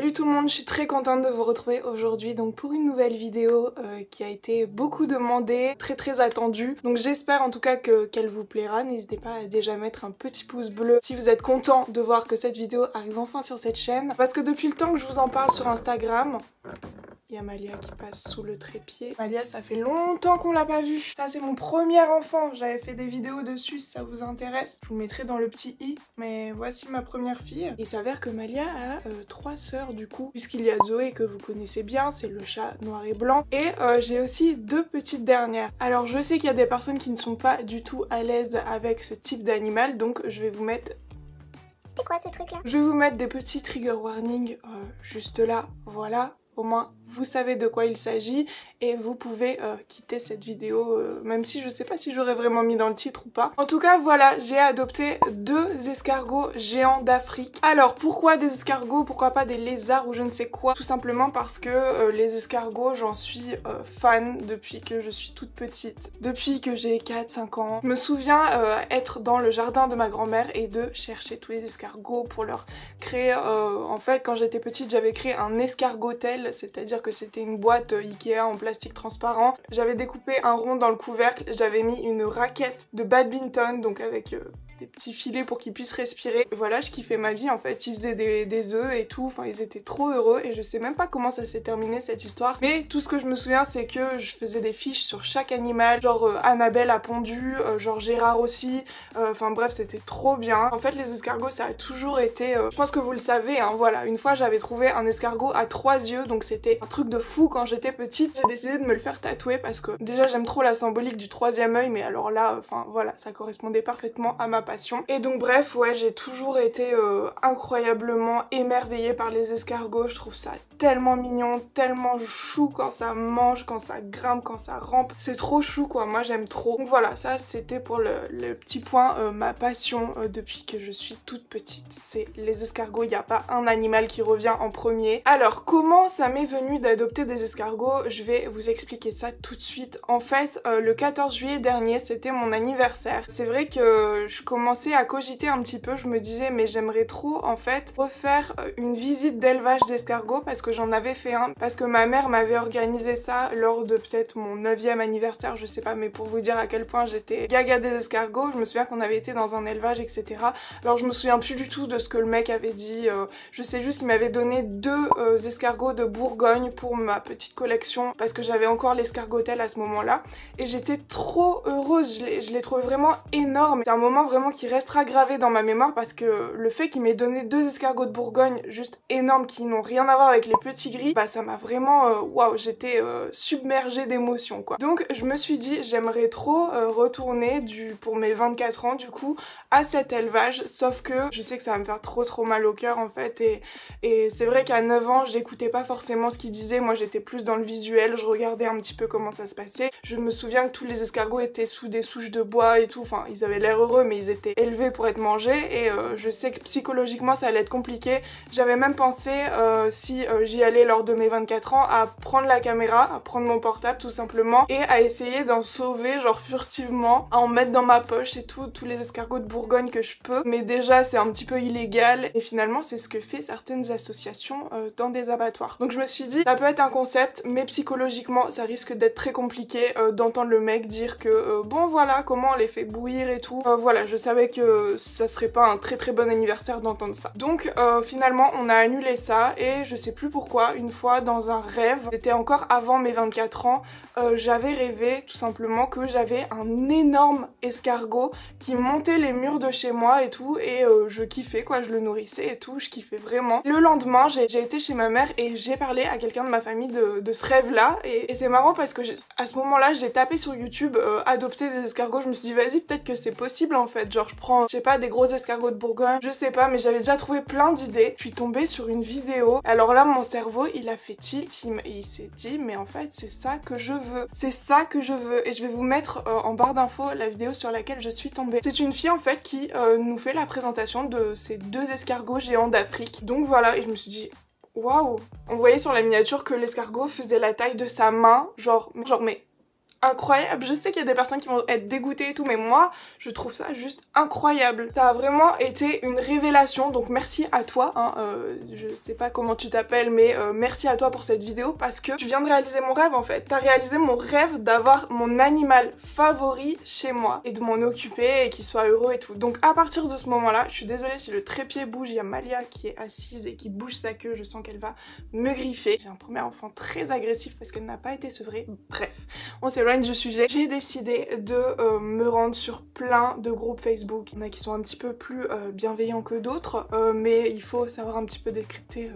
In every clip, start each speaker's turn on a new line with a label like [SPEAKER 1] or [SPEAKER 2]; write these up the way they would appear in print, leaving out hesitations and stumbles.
[SPEAKER 1] Salut tout le monde, je suis très contente de vous retrouver aujourd'hui donc pour une nouvelle vidéo qui a été beaucoup demandée, très attendue. Donc j'espère en tout cas qu'elle vous plaira. N'hésitez pas à déjà mettre un petit pouce bleu si vous êtes content de voir que cette vidéo arrive enfin sur cette chaîne. Parce que depuis le temps que je vous en parle sur Instagram, il y a Malia qui passe sous le trépied. Malia, ça fait longtemps qu'on l'a pas vue. Ça, c'est mon premier enfant. J'avais fait des vidéos dessus si ça vous intéresse. Je vous mettrai dans le petit i. Mais voici ma première fille. Il s'avère que Malia a 3 sœurs du coup. Puisqu'il y a Zoé que vous connaissez bien, c'est le chat noir et blanc. Et j'ai aussi 2 petites dernières. Alors je sais qu'il y a des personnes qui ne sont pas du tout à l'aise avec ce type d'animal. Donc je vais vous mettre...
[SPEAKER 2] C'est quoi ce truc là?
[SPEAKER 1] Je vais vous mettre des petits trigger warnings juste là. Voilà. Au moins, vous savez de quoi il s'agit et vous pouvez quitter cette vidéo, même si je sais pas si j'aurais vraiment mis dans le titre ou pas. En tout cas, voilà, j'ai adopté 2 escargots géants d'Afrique. Alors, pourquoi des escargots? Pourquoi pas des lézards ou je ne sais quoi? Tout simplement parce que les escargots, j'en suis fan depuis que je suis toute petite. Depuis que j'ai 4-5 ans. Je me souviens être dans le jardin de ma grand-mère et de chercher tous les escargots pour leur créer... en fait, quand j'étais petite, j'avais créé un escargotel, c'est-à-dire que c'était une boîte Ikea en plastique transparent. J'avais découpé un rond dans le couvercle, j'avais mis une raquette de badminton, donc avec des petits filets pour qu'ils puissent respirer. Voilà, je kiffais ma vie en fait, ils faisaient des œufs et tout, enfin ils étaient trop heureux et je sais même pas comment ça s'est terminé cette histoire. Mais tout ce que je me souviens c'est que je faisais des fiches sur chaque animal, genre Annabelle a pondu, genre Gérard aussi, enfin bref c'était trop bien. En fait les escargots ça a toujours été, je pense que vous le savez, hein, voilà, une fois j'avais trouvé un escargot à 3 yeux, donc c'était un truc de fou quand j'étais petite. J'ai décidé de me le faire tatouer parce que déjà j'aime trop la symbolique du 3e œil, mais alors là, enfin voilà, ça correspondait parfaitement à ma passion. Et donc bref, ouais, j'ai toujours été incroyablement émerveillée par les escargots. Je trouve ça tellement mignon, tellement chou quand ça mange, quand ça grimpe, quand ça rampe. C'est trop chou quoi, moi j'aime trop. Donc voilà, ça c'était pour le petit point, ma passion depuis que je suis toute petite. C'est les escargots, il n'y a pas un animal qui revient en premier. Alors comment ça m'est venu d'adopter des escargots? Je vais vous expliquer ça tout de suite. En fait, le 14 juillet dernier, c'était mon anniversaire. C'est vrai que je commençais à cogiter un petit peu, je me disais mais j'aimerais trop en fait refaire une visite d'élevage d'escargots parce que j'en avais fait un, parce que ma mère m'avait organisé ça lors de peut-être mon 9e anniversaire, je sais pas, mais pour vous dire à quel point j'étais gaga des escargots, je me souviens qu'on avait été dans un élevage etc. Alors je me souviens plus du tout de ce que le mec avait dit, je sais juste qu'il m'avait donné 2 escargots de Bourgogne pour ma petite collection parce que j'avais encore l'escargotel à ce moment-là et j'étais trop heureuse, je l'ai trouvé vraiment énorme. C'est un moment vraiment qui restera gravé dans ma mémoire parce que le fait qu'il m'ait donné 2 escargots de Bourgogne juste énormes qui n'ont rien à voir avec les petits gris, bah ça m'a vraiment waouh, j'étais submergée d'émotions quoi. Donc je me suis dit j'aimerais trop retourner pour mes 24 ans du coup à cet élevage, sauf que je sais que ça va me faire trop mal au cœur en fait et c'est vrai qu'à 9 ans j'écoutais pas forcément ce qu'il disait, moi j'étais plus dans le visuel, je regardais un petit peu comment ça se passait. Je me souviens que tous les escargots étaient sous des souches de bois et tout, enfin ils avaient l'air heureux mais ils étaient élevés pour être mangés et je sais que psychologiquement ça allait être compliqué. J'avais même pensé si j'y allais lors de mes 24 ans à prendre la caméra, à prendre mon portable tout simplement et à essayer d'en sauver genre furtivement, à en mettre dans ma poche et tout, tous les escargots de Bourgogne que je peux, mais déjà c'est un petit peu illégal et finalement c'est ce que fait certaines associations dans des abattoirs. Donc je me suis dit ça peut être un concept mais psychologiquement ça risque d'être très compliqué d'entendre le mec dire que bon voilà comment on les fait bouillir et tout. Voilà, je savais que ça serait pas un très bon anniversaire d'entendre ça. Donc finalement on a annulé ça et je sais plus pourquoi, une fois dans un rêve, c'était encore avant mes 24 ans, j'avais rêvé tout simplement que j'avais un énorme escargot qui montait les murs de chez moi et tout et je kiffais quoi, je le nourrissais et tout, je kiffais vraiment. Le lendemain j'ai été chez ma mère et j'ai parlé à quelqu'un de ma famille de ce rêve là et c'est marrant parce que à ce moment là j'ai tapé sur YouTube adopter des escargots, je me suis dit vas-y peut-être que c'est possible en fait, genre je prends je sais pas des gros escargots de Bourgogne, je sais pas mais j'avais déjà trouvé plein d'idées. Je suis tombée sur une vidéo, alors là mon cerveau il a fait tilt, il s'est dit mais en fait c'est ça que je veux, c'est ça que je veux et je vais vous mettre en barre d'infos la vidéo sur laquelle je suis tombée. C'est une fille en fait qui nous fait la présentation de ces 2 escargots géants d'Afrique. Donc voilà et je me suis dit waouh, on voyait sur la miniature que l'escargot faisait la taille de sa main, genre mais incroyable. Je sais qu'il y a des personnes qui vont être dégoûtées et tout, mais moi je trouve ça juste incroyable. Ça a vraiment été une révélation, donc merci à toi, hein. Je sais pas comment tu t'appelles, mais merci à toi pour cette vidéo parce que tu viens de réaliser mon rêve en fait. T'as réalisé mon rêve d'avoir mon animal favori chez moi et de m'en occuper et qu'il soit heureux et tout. Donc à partir de ce moment-là, je suis désolée si le trépied bouge, il y a Malia qui est assise et qui bouge sa queue, je sens qu'elle va me griffer. J'ai un premier enfant très agressif parce qu'elle n'a pas été sevrée. Bref, on s'éloigne du sujet. J'ai décidé de me rendre sur plein de groupes Facebook. Il y en a qui sont un petit peu plus bienveillants que d'autres, mais il faut savoir un petit peu décrypter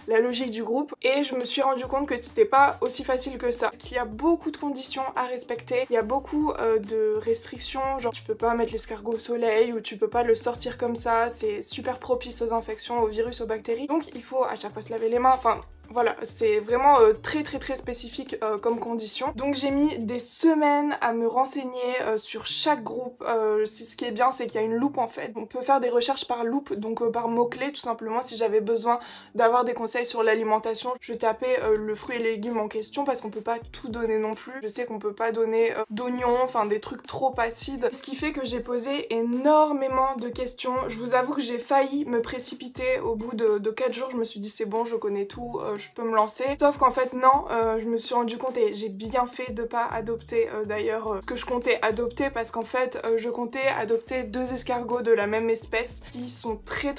[SPEAKER 1] la logique du groupe. Et je me suis rendu compte que c'était pas aussi facile que ça. Parce qu'il y a beaucoup de conditions à respecter, il y a beaucoup de restrictions, genre tu peux pas mettre l'escargot au soleil ou tu peux pas le sortir comme ça, c'est super propice aux infections, aux virus, aux bactéries. Donc il faut à chaque fois se laver les mains, enfin voilà, c'est vraiment très spécifique comme condition. Donc j'ai mis des semaines à me renseigner sur chaque groupe. Ce qui est bien, c'est qu'il y a une loupe en fait. On peut faire des recherches par loupe, donc par mots-clés tout simplement. Si j'avais besoin d'avoir des conseils sur l'alimentation, je tapais le fruit et légumes en question parce qu'on peut pas tout donner non plus. Je sais qu'on peut pas donner d'oignons, enfin des trucs trop acides. Ce qui fait que j'ai posé énormément de questions. Je vous avoue que j'ai failli me précipiter au bout de 4 jours. Je me suis dit c'est bon, je connais tout, je peux me lancer. Sauf qu'en fait non, je me suis rendu compte et j'ai bien fait de pas adopter d'ailleurs ce que je comptais adopter parce qu'en fait je comptais adopter 2 escargots de la même espèce qui sont très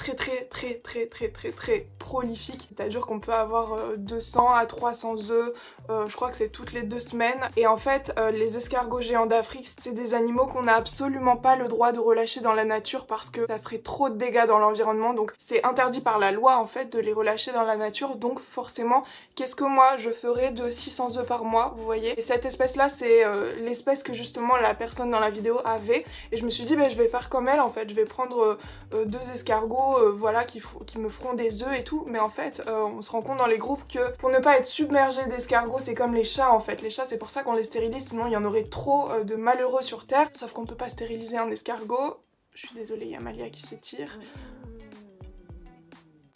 [SPEAKER 1] prolifiques. C'est-à-dire qu'on peut avoir 200 à 300 œufs, je crois que c'est toutes les 2 semaines. Et en fait les escargots géants d'Afrique, c'est des animaux qu'on n'a absolument pas le droit de relâcher dans la nature parce que ça ferait trop de dégâts dans l'environnement. Donc c'est interdit par la loi en fait de les relâcher dans la nature. Donc forcément, qu'est-ce que moi je ferais de 600 œufs par mois, vous voyez. Et cette espèce là c'est l'espèce que justement la personne dans la vidéo avait. Et je me suis dit bah, je vais faire comme elle en fait, je vais prendre 2 escargots voilà qui me feront des œufs et tout. Mais en fait on se rend compte dans les groupes que pour ne pas être submergé d'escargots, c'est comme les chats en fait. Les chats c'est pour ça qu'on les stérilise, sinon il y en aurait trop de malheureux sur terre. Sauf qu'on peut pas stériliser un escargot. Je suis désolée, il y a Malia qui s'étire.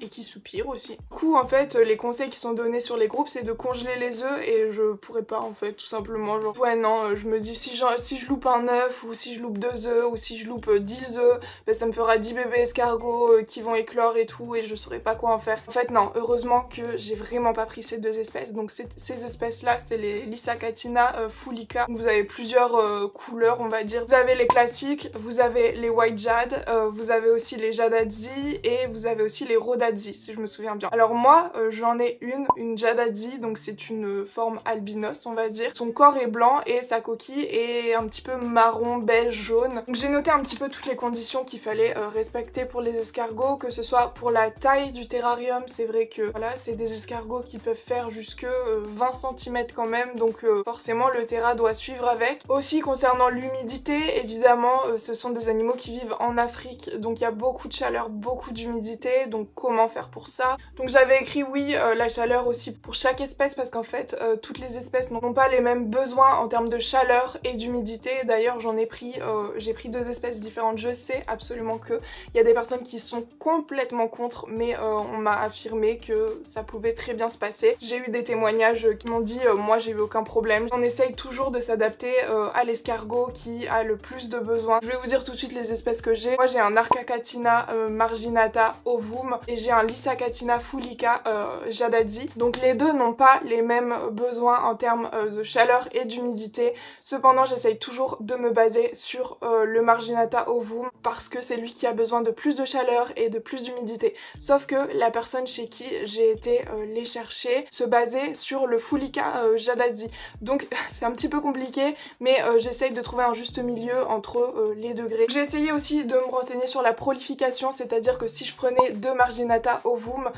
[SPEAKER 1] Et qui soupire aussi. Du coup en fait les conseils qui sont donnés sur les groupes c'est de congeler les œufs et je pourrais pas en fait tout simplement genre ouais non je me dis si je loupe un œuf ou si je loupe 2 œufs ou si je loupe 10 œufs ben, ça me fera 10 bébés escargots qui vont éclore et tout et je saurais pas quoi en faire. En fait non, heureusement que j'ai vraiment pas pris ces 2 espèces. Donc ces espèces là c'est les Lissacatina fulica. Vous avez plusieurs couleurs on va dire. Vous avez les classiques, vous avez les white jade, vous avez aussi les jadadzi et vous avez aussi les rhodadzi si je me souviens bien. Alors moi j'en ai une jadadzi, donc c'est une forme albinos on va dire. Son corps est blanc et sa coquille est un petit peu marron, beige, jaune. Donc j'ai noté un petit peu toutes les conditions qu'il fallait respecter pour les escargots, que ce soit pour la taille du terrarium. C'est vrai que voilà c'est des escargots qui peuvent faire jusque 20 cm quand même, donc forcément le terra doit suivre avec. Aussi concernant l'humidité, évidemment ce sont des animaux qui vivent en Afrique, donc il y a beaucoup de chaleur, beaucoup d'humidité, donc comment faire pour ça. Donc j'avais écrit oui la chaleur aussi pour chaque espèce parce qu'en fait toutes les espèces n'ont pas les mêmes besoins en termes de chaleur et d'humidité. D'ailleurs j'en ai pris, j'ai pris 2 espèces différentes. Je sais absolument que il y a des personnes qui sont complètement contre, mais on m'a affirmé que ça pouvait très bien se passer. J'ai eu des témoignages qui m'ont dit moi j'ai eu aucun problème. On essaye toujours de s'adapter à l'escargot qui a le plus de besoins. Je vais vous dire tout de suite les espèces que j'ai. Moi j'ai un Arcacatina marginata ovum et j'ai un Lissacatina fulica jadadzi. Donc les deux n'ont pas les mêmes besoins en termes de chaleur et d'humidité. Cependant j'essaye toujours de me baser sur le marginata ovum parce que c'est lui qui a besoin de plus de chaleur et de plus d'humidité. Sauf que la personne chez qui j'ai été les chercher se basait sur le fulica jadadzi. Donc c'est un petit peu compliqué, mais j'essaye de trouver un juste milieu entre les degrés. J'ai essayé aussi de me renseigner sur la prolification, c'est-à-dire que si je prenais 2 marginata ovum,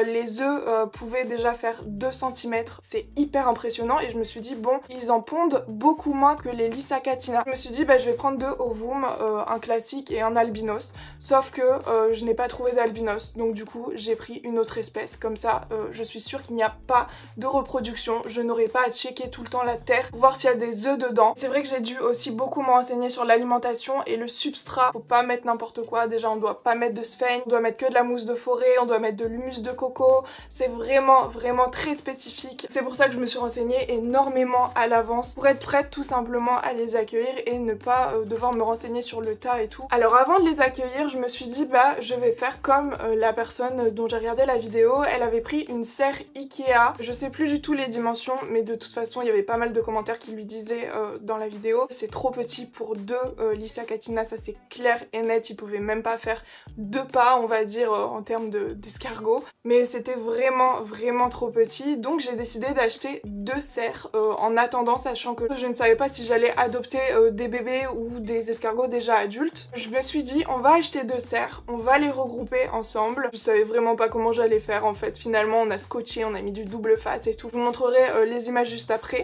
[SPEAKER 1] les œufs pouvaient déjà faire 2 cm. C'est hyper impressionnant et je me suis dit bon, ils en pondent beaucoup moins que les Lissacatina. Je me suis dit bah je vais prendre 2 ovum, un classique et un albinos. Sauf que je n'ai pas trouvé d'albinos, donc du coup j'ai pris une autre espèce. Comme ça je suis sûre qu'il n'y a pas de reproduction, je n'aurai pas à checker tout le temps la terre pour voir s'il y a des œufs dedans. C'est vrai que j'ai dû aussi beaucoup me renseigner sur l'alimentation et le substrat. Faut pas mettre n'importe quoi, déjà on doit pas mettre de sphène, on doit mettre que de la mousse de forêt forêt, on doit mettre de l'humus de coco, c'est vraiment très spécifique. C'est pour ça que je me suis renseignée énormément à l'avance pour être prête tout simplement à les accueillir et ne pas devoir me renseigner sur le tas et tout. Alors avant de les accueillir, je me suis dit bah je vais faire comme la personne dont j'ai regardé la vidéo, elle avait pris une serre Ikea, je sais plus du tout les dimensions mais de toute façon il y avait pas mal de commentaires qui lui disaient dans la vidéo c'est trop petit pour deux Lisa Katina, ça c'est clair et net, ils pouvaient même pas faire deux pas on va dire en termes d'escargot, mais c'était vraiment trop petit, donc j'ai décidé d'acheter deux serres en attendant, sachant que je ne savais pas si j'allais adopter des bébés ou des escargots déjà adultes. Je me suis dit on va acheter deux serres, on va les regrouper ensemble. Je savais vraiment pas comment j'allais faire en fait, finalement on a scotché, on a mis du double face et tout. Je vous montrerai les images juste après.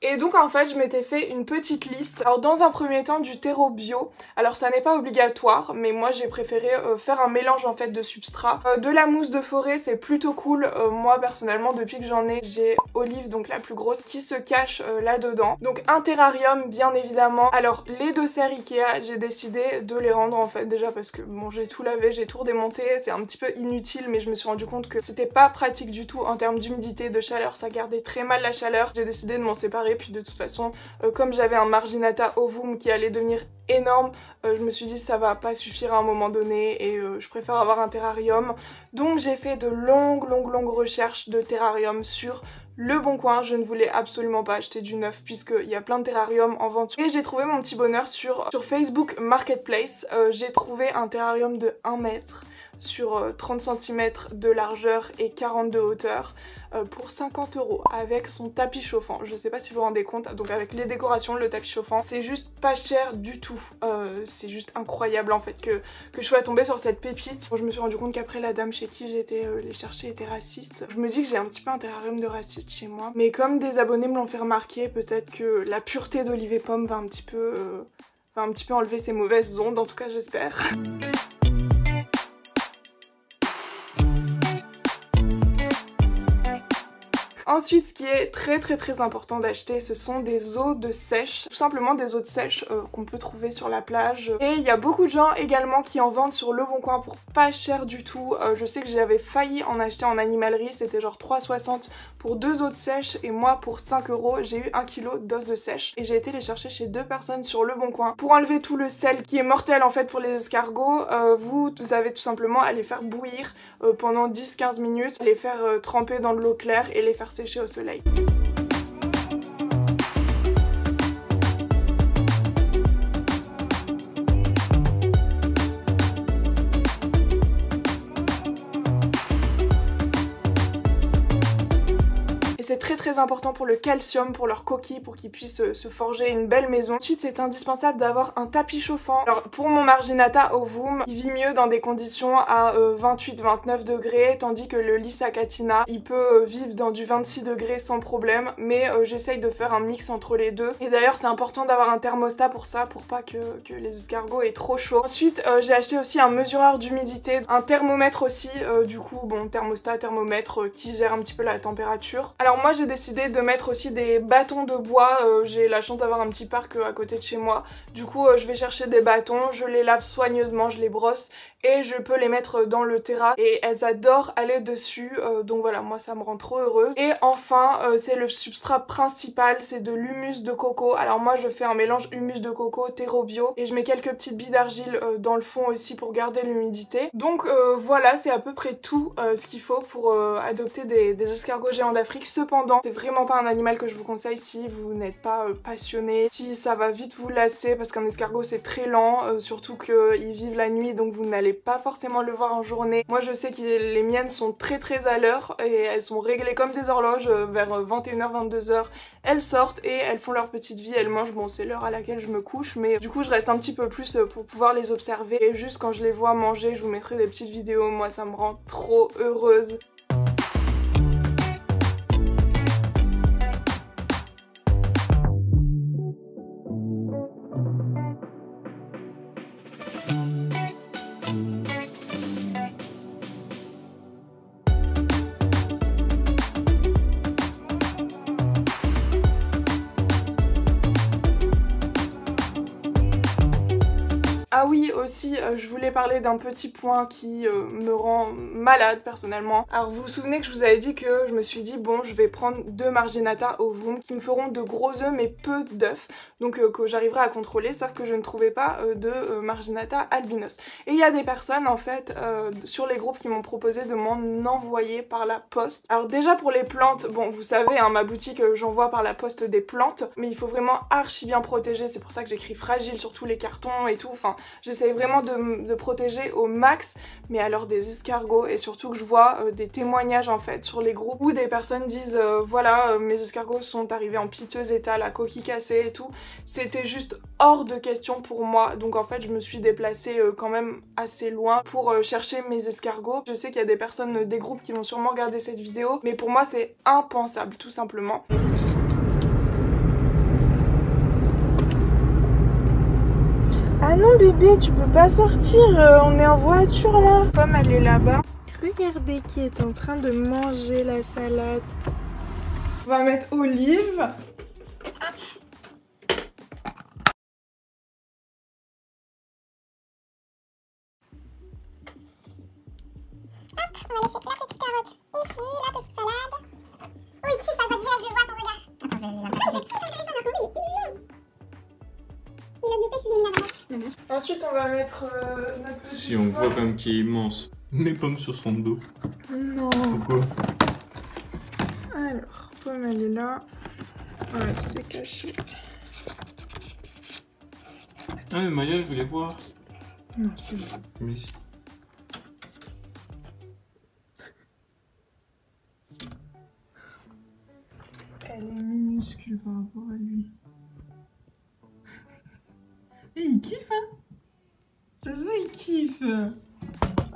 [SPEAKER 1] Et donc en fait je m'étais fait une petite liste. Alors dans un premier temps du terreau bio, alors ça n'est pas obligatoire mais moi j'ai préféré faire un mélange en fait de substrats. De la mousse de forêt c'est plutôt cool, moi personnellement depuis que j'en ai, j'ai Olive donc la plus grosse qui se cache là-dedans. Donc un terrarium bien évidemment. Alors les deux serres Ikea j'ai décidé de les rendre en fait déjà parce que bon j'ai tout lavé, j'ai tout redémonté, c'est un petit peu inutile mais je me suis rendu compte que c'était pas pratique du tout en termes d'humidité, de chaleur, ça gardait très mal la chaleur. J'ai décidé de m'en séparer puis de toute façon comme j'avais un marginata ovum qui allait devenir énorme, je me suis dit ça va pas suffire à un moment donné et je préfère avoir un terrarium. Donc j'ai fait de longues recherches de terrarium sur Le Bon Coin. Je ne voulais absolument pas acheter du neuf puisqu'il y a plein de terrariums en vente. Et j'ai trouvé mon petit bonheur sur Facebook Marketplace. J'ai trouvé un terrarium de 1 mètre sur 30 cm de largeur et 40 de hauteur pour 50 € avec son tapis chauffant. Je sais pas si vous vous rendez compte, donc avec les décorations, le tapis chauffant, c'est juste pas cher du tout. C'est juste incroyable en fait que je sois tombée sur cette pépite. Bon, je me suis rendu compte qu'après la dame chez qui j'ai été les chercher était raciste. Je me dis que j'ai un petit peu un terrarium de raciste chez moi. Mais comme des abonnés me l'ont fait remarquer, peut-être que la pureté d'Olive et Pomme va un petit peu enlever ces mauvaises ondes, en tout cas j'espère. Ensuite, ce qui est très important d'acheter, ce sont des eaux de sèche. Tout simplement des eaux de sèche qu'on peut trouver sur la plage. Et il y a beaucoup de gens également qui en vendent sur Le Bon Coin pour pas cher du tout. Je sais que j'avais failli en acheter en animalerie, c'était genre 3,60 pour 2 eaux de sèche et moi pour 5 €, j'ai eu 1 kg d'os de sèche. Et j'ai été les chercher chez 2 personnes sur Le Bon Coin. Pour enlever tout le sel qui est mortel en fait pour les escargots, vous avez tout simplement à les faire bouillir pendant 10-15 minutes, les faire tremper dans de l'eau claire et les faire sécher au soleil. C'est très important pour le calcium, pour leurs coquilles, pour qu'ils puissent se forger une belle maison. Ensuite, c'est indispensable d'avoir un tapis chauffant. Alors pour mon marginata ovum, il vit mieux dans des conditions à 28-29 degrés, tandis que le Lisa Katina, il peut vivre dans du 26 degrés sans problème, mais j'essaye de faire un mix entre les deux. Et d'ailleurs, c'est important d'avoir un thermostat pour ça, pour pas que les escargots aient trop chaud. Ensuite, j'ai acheté aussi un mesureur d'humidité, un thermomètre aussi, du coup, bon, thermostat, thermomètre qui gère un petit peu la température. Alors moi j'ai décidé de mettre aussi des bâtons de bois, j'ai la chance d'avoir un petit parc à côté de chez moi, du coup je vais chercher des bâtons, je les lave soigneusement, je les brosse et je peux les mettre dans le terrain et elles adorent aller dessus, donc voilà, moi ça me rend trop heureuse. Et enfin c'est le substrat principal, c'est de l'humus de coco. Alors moi je fais un mélange humus de coco, terreau bio, et je mets quelques petites billes d'argile dans le fond aussi pour garder l'humidité. Donc voilà, c'est à peu près tout ce qu'il faut pour adopter des escargots géants d'Afrique. Cependant, c'est vraiment pas un animal que je vous conseille si vous n'êtes pas passionné, si ça va vite vous lasser, parce qu'un escargot c'est très lent, surtout qu'ils vivent la nuit, donc vous n'allez pas forcément le voir en journée. Moi je sais que les miennes sont très à l'heure et elles sont réglées comme des horloges, vers 21h, 22h, elles sortent et elles font leur petite vie, elles mangent, bon c'est l'heure à laquelle je me couche, mais du coup je reste un petit peu plus pour pouvoir les observer, et juste quand je les vois manger, je vous mettrai des petites vidéos, moi ça me rend trop heureuse. Ah oui, aussi, je voulais parler d'un petit point qui me rend malade personnellement. Alors vous vous souvenez que je vous avais dit que je me suis dit bon, je vais prendre 2 marginata ovum qui me feront de gros œufs mais peu d'œufs, donc que j'arriverai à contrôler, sauf que je ne trouvais pas de marginata albinos. Et il y a des personnes en fait sur les groupes qui m'ont proposé de m'en envoyer par la poste. Alors déjà pour les plantes, bon vous savez, hein, ma boutique j'envoie par la poste des plantes, mais il faut vraiment archi bien protéger, c'est pour ça que j'écris fragile sur tous les cartons et tout, enfin j'essaye vraiment de protéger au max, mais alors des escargots, et surtout que je vois des témoignages en fait sur les groupes où des personnes disent voilà mes escargots sont arrivés en piteux état, la coquille cassée et tout, c'était juste hors de question pour moi, donc en fait je me suis déplacée quand même assez loin pour chercher mes escargots. Je sais qu'il y a des personnes des groupes qui vont sûrement regarder cette vidéo, mais pour moi c'est impensable tout simplement. Ah non bébé, tu peux pas sortir, on est en voiture là. Pomme elle est là-bas. Regardez qui est en train de manger la salade. On va mettre Olive.
[SPEAKER 2] Hop, on va laisser la petite carotte ici, la petite salade. Oui, qui ça va direct, je vois son regard. Attends, je vais il est petit sur le téléphone, oui, il ose. Il ose laisser si j'ai mis la ramage.
[SPEAKER 1] Ensuite on va mettre notre petite
[SPEAKER 3] Si on voit quand même qu'il est immense. Les pommes sur son dos.
[SPEAKER 1] Non.
[SPEAKER 3] Pourquoi?
[SPEAKER 1] Alors, Pomme elle est là. Ouais, c'est caché.
[SPEAKER 3] Ah mais Maya, je voulais voir.
[SPEAKER 1] Non, c'est bon.
[SPEAKER 3] Mais si.
[SPEAKER 1] Elle est minuscule par rapport à lui. Et il kiffe, hein? Ça se voit, il kiffe.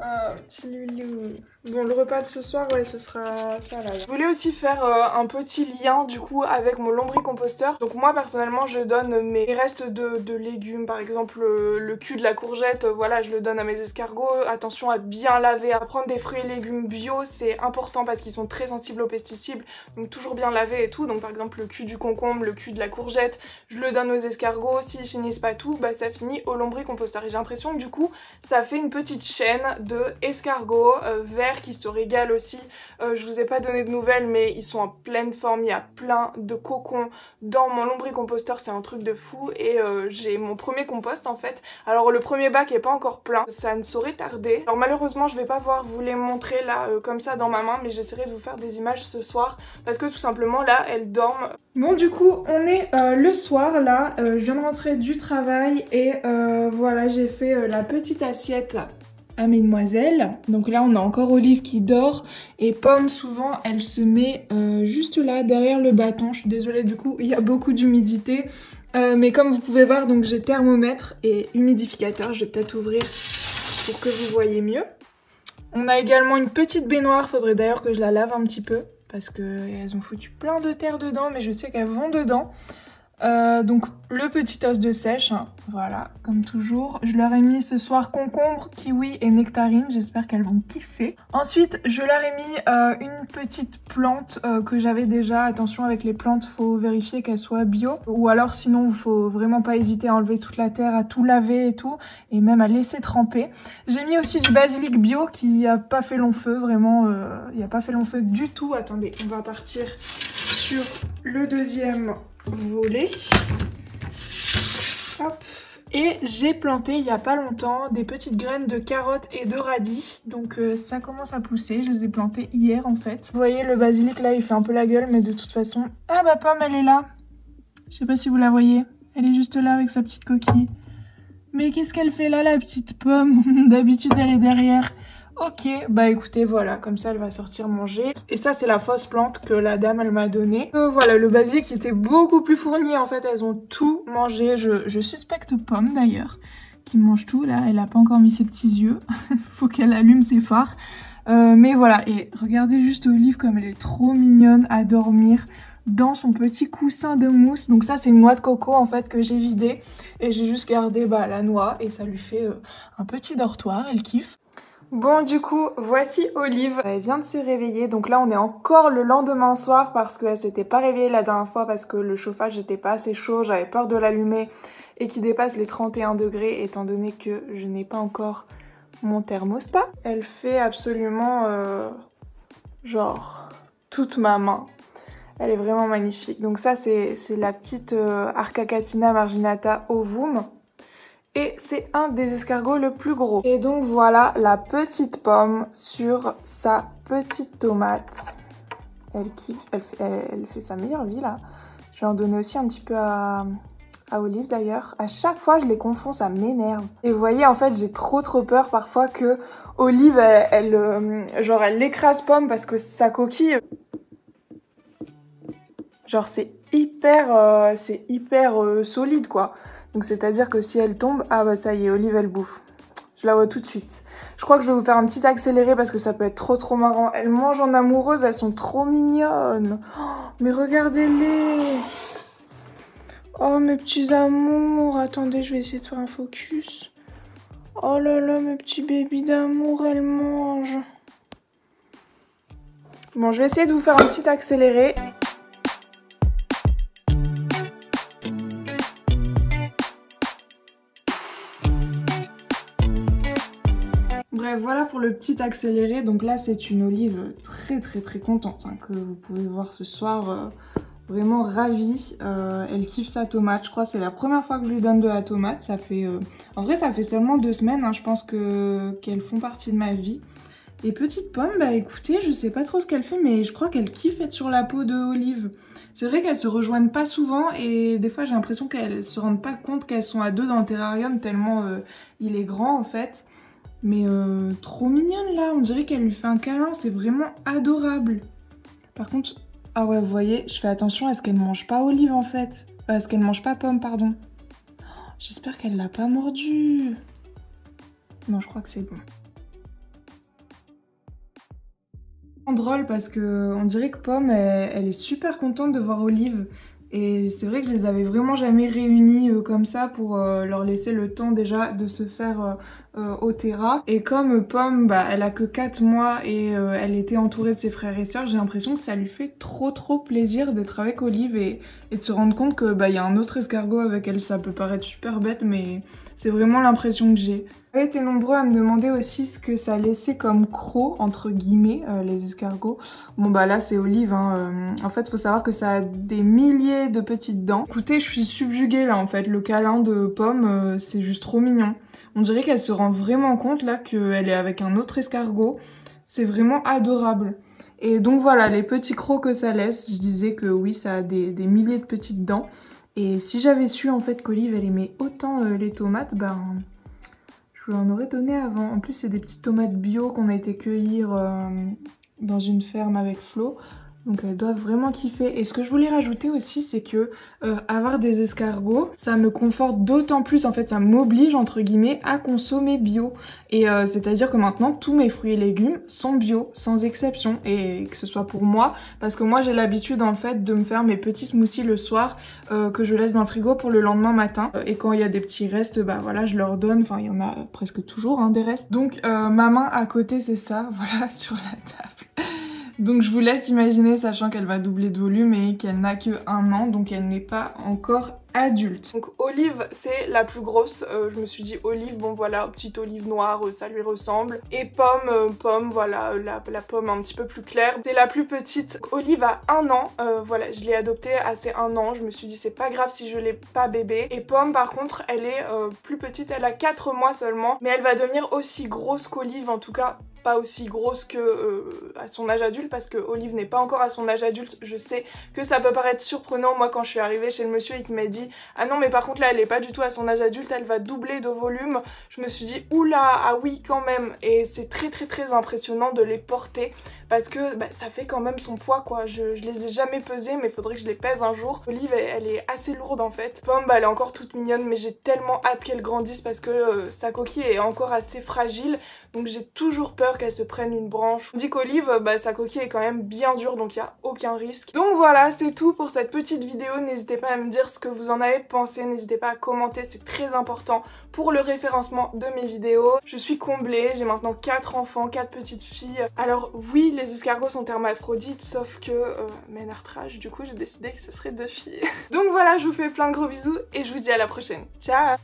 [SPEAKER 1] Ah, petit loulou. Bon, le repas de ce soir, ouais, ce sera ça là. Je voulais aussi faire un petit lien du coup avec mon lombricomposteur. Donc moi personnellement, je donne mes restes de légumes, par exemple le cul de la courgette, voilà, je le donne à mes escargots. Attention à bien laver, à prendre des fruits et légumes bio, c'est important parce qu'ils sont très sensibles aux pesticides. Donc toujours bien laver et tout. Donc par exemple le cul du concombre, le cul de la courgette, je le donne aux escargots. S'ils finissent pas tout, bah ça finit au lombricomposteur. Et j'ai l'impression que du coup, ça fait une petite chaîne de escargots verts qui se régalent aussi. Je vous ai pas donné de nouvelles, mais ils sont en pleine forme, il y a plein de cocons dans mon lombricomposteur, c'est un truc de fou. Et j'ai mon premier compost en fait. Alors le premier bac est pas encore plein, ça ne saurait tarder. Alors malheureusement je vais pas pouvoir vous les montrer là comme ça dans ma main, mais j'essaierai de vous faire des images ce soir parce que tout simplement là elles dorment. Bon du coup on est le soir là, je viens de rentrer du travail et voilà, j'ai fait la petite assiette à mesdemoiselles. Donc là on a encore Olive qui dort et Pomme souvent elle se met juste là derrière le bâton. Je suis désolée, du coup il y a beaucoup d'humidité, mais comme vous pouvez voir, donc j'ai thermomètre et humidificateur. Je vais peut-être ouvrir pour que vous voyez mieux. On a également une petite baignoire, faudrait d'ailleurs que je la lave un petit peu parce qu'elles ont foutu plein de terre dedans, mais je sais qu'elles vont dedans. Donc le petit os de sèche, hein, voilà, comme toujours. Je leur ai mis ce soir concombre, kiwi et nectarine, j'espère qu'elles vont kiffer. Ensuite, je leur ai mis une petite plante que j'avais déjà. Attention avec les plantes, faut vérifier qu'elles soient bio. Ou alors sinon, il faut vraiment pas hésiter à enlever toute la terre, à tout laver et tout. Et même à laisser tremper. J'ai mis aussi du basilic bio qui a pas fait long feu, vraiment, il a pas fait long feu du tout. Attendez, on va partir sur le deuxième volet. Hop. Et j'ai planté il y a pas longtemps des petites graines de carottes et de radis. Donc ça commence à pousser. Je les ai plantées hier en fait. Vous voyez le basilic là, il fait un peu la gueule, mais de toute façon... Ah bah Pomme, elle est là. Je sais pas si vous la voyez. Elle est juste là avec sa petite coquille. Mais qu'est-ce qu'elle fait là, la petite Pomme? D'habitude elle est derrière. Ok, bah écoutez, voilà, comme ça elle va sortir manger. Et ça c'est la fausse plante que la dame elle m'a donnée. Voilà, le basilic qui était beaucoup plus fourni, en fait elles ont tout mangé. Je suspecte Pomme d'ailleurs, qui mange tout là, elle a pas encore mis ses petits yeux. Faut qu'elle allume ses phares. Mais voilà, et regardez juste Olive comme elle est trop mignonne à dormir dans son petit coussin de mousse. Donc ça c'est une noix de coco en fait que j'ai vidée. Et j'ai juste gardé la noix et ça lui fait un petit dortoir, elle kiffe. Bon du coup, voici Olive, elle vient de se réveiller, donc là on est encore le lendemain soir parce qu'elle s'était pas réveillée la dernière fois parce que le chauffage n'était pas assez chaud, j'avais peur de l'allumer et qu'il dépasse les 31 degrés étant donné que je n'ai pas encore mon thermostat. Elle fait absolument genre toute ma main, elle est vraiment magnifique. Donc ça c'est la petite Arcacatina marginata ovum. Et c'est un des escargots le plus gros. Et donc voilà la petite Pomme sur sa petite tomate. Elle kiffe, elle fait sa meilleure vie là. Je vais en donner aussi un petit peu à Olive d'ailleurs. À chaque fois je les confonds, ça m'énerve. Et vous voyez en fait j'ai trop peur parfois que Olive elle l'écrase Pomme parce que sa coquille... Genre c'est hyper solide quoi. Donc c'est-à-dire que si elle tombe, ah bah ça y est, Olive elle bouffe. Je la vois tout de suite. Je crois que je vais vous faire un petit accéléré parce que ça peut être trop marrant. Elles mangent en amoureuse, elles sont trop mignonnes. Oh, mais regardez-les. Oh mes petits amours. Attendez, je vais essayer de faire un focus. Oh là là, mes petits bébés d'amour, elles mangent. Bon, je vais essayer de vous faire un petit accéléré. Bref, voilà pour le petit accéléré. Donc là, c'est une Olive très contente hein, que vous pouvez voir ce soir. Vraiment ravie. Elle kiffe sa tomate. Je crois que c'est la première fois que je lui donne de la tomate. Ça fait, en vrai, ça fait seulement 2 semaines. Hein, je pense qu'elles font partie de ma vie. Et petite Pomme, bah écoutez, je sais pas trop ce qu'elle fait, mais je crois qu'elle kiffe être sur la peau de Olive. C'est vrai qu'elles se rejoignent pas souvent et des fois j'ai l'impression qu'elles se rendent pas compte qu'elles sont à 2 dans le terrarium tellement il est grand en fait. Mais trop mignonne là, on dirait qu'elle lui fait un câlin, c'est vraiment adorable. Par contre, ah ouais vous voyez, je fais attention à ce qu'elle mange pas Olive en fait. À ce qu'elle mange pas Pomme, pardon. J'espère qu'elle l'a pas mordu. Non, je crois que c'est bon. Drôle parce que on dirait que Pomme elle est super contente de voir Olive et c'est vrai que je les avais vraiment jamais réunis comme ça pour leur laisser le temps déjà de se faire au terra. Et comme Pomme bah, elle a que 4 mois et elle était entourée de ses frères et sœurs, j'ai l'impression que ça lui fait trop plaisir d'être avec Olive et de se rendre compte que bah, y a un autre escargot avec elle. Ça peut paraître super bête mais c'est vraiment l'impression que j'ai. Vous avez été nombreux à me demander aussi ce que ça laissait comme croc, entre guillemets, les escargots. Bon bah là c'est Olive, hein. En fait faut savoir que ça a des milliers de petites dents. Écoutez, je suis subjuguée là en fait, le câlin de Pomme, c'est juste trop mignon. On dirait qu'elle se rend vraiment compte là qu'elle est avec un autre escargot. C'est vraiment adorable. Et donc voilà, les petits crocs que ça laisse, je disais que oui, ça a des milliers de petites dents. Et si j'avais su en fait qu'Olive elle aimait autant les tomates, ben... je lui en aurais donné avant. En plus, c'est des petites tomates bio qu'on a été cueillir dans une ferme avec Flo. Donc elles doivent vraiment kiffer. Et ce que je voulais rajouter aussi, c'est que avoir des escargots, ça me conforte d'autant plus, en fait ça m'oblige entre guillemets à consommer bio. Et c'est-à-dire que maintenant tous mes fruits et légumes sont bio, sans exception. Et que ce soit pour moi, parce que moi j'ai l'habitude en fait de me faire mes petits smoothies le soir que je laisse dans le frigo pour le lendemain matin. Et quand il y a des petits restes, bah voilà, je leur donne. Enfin il y en a presque toujours hein, des restes. Donc ma main à côté c'est ça, voilà, sur la table. Donc je vous laisse imaginer, sachant qu'elle va doubler de volume et qu'elle n'a que 1 an, donc elle n'est pas encore adulte. Donc Olive c'est la plus grosse, je me suis dit Olive, bon voilà, petite olive noire, ça lui ressemble. Et Pomme, voilà, la pomme un petit peu plus claire, c'est la plus petite. Donc, Olive a 1 an, voilà, je l'ai adoptée à ses 1 an, je me suis dit c'est pas grave si je l'ai pas bébé. Et Pomme par contre elle est plus petite, elle a 4 mois seulement, mais elle va devenir aussi grosse qu'Olive, en tout cas pas aussi grosse que à son âge adulte, parce que Olive n'est pas encore à son âge adulte. Je sais que ça peut paraître surprenant, moi quand je suis arrivée chez le monsieur et qu'il m'a dit ah non mais par contre là elle est pas du tout à son âge adulte, elle va doubler de volume, je me suis dit oula, ah oui quand même. Et c'est très impressionnant de les porter parce que bah, ça fait quand même son poids quoi. Je les ai jamais pesés, mais il faudrait que je les pèse un jour. Olive elle est assez lourde en fait. Pomme bah, elle est encore toute mignonne, mais j'ai tellement hâte qu'elle grandisse parce que sa coquille est encore assez fragile, donc j'ai toujours peur qu'elle se prenne une branche. On dit qu'Olive, bah, sa coquille est quand même bien dure, donc il n'y a aucun risque. Donc voilà, c'est tout pour cette petite vidéo. N'hésitez pas à me dire ce que vous en avez pensé, n'hésitez pas à commenter, c'est très important pour le référencement de mes vidéos. Je suis comblée, j'ai maintenant 4 enfants, 4 petites filles. Alors oui, les escargots sont hermaphrodites, sauf que ménartrage, du coup j'ai décidé que ce serait 2 filles. Donc voilà, je vous fais plein de gros bisous et je vous dis à la prochaine. Ciao!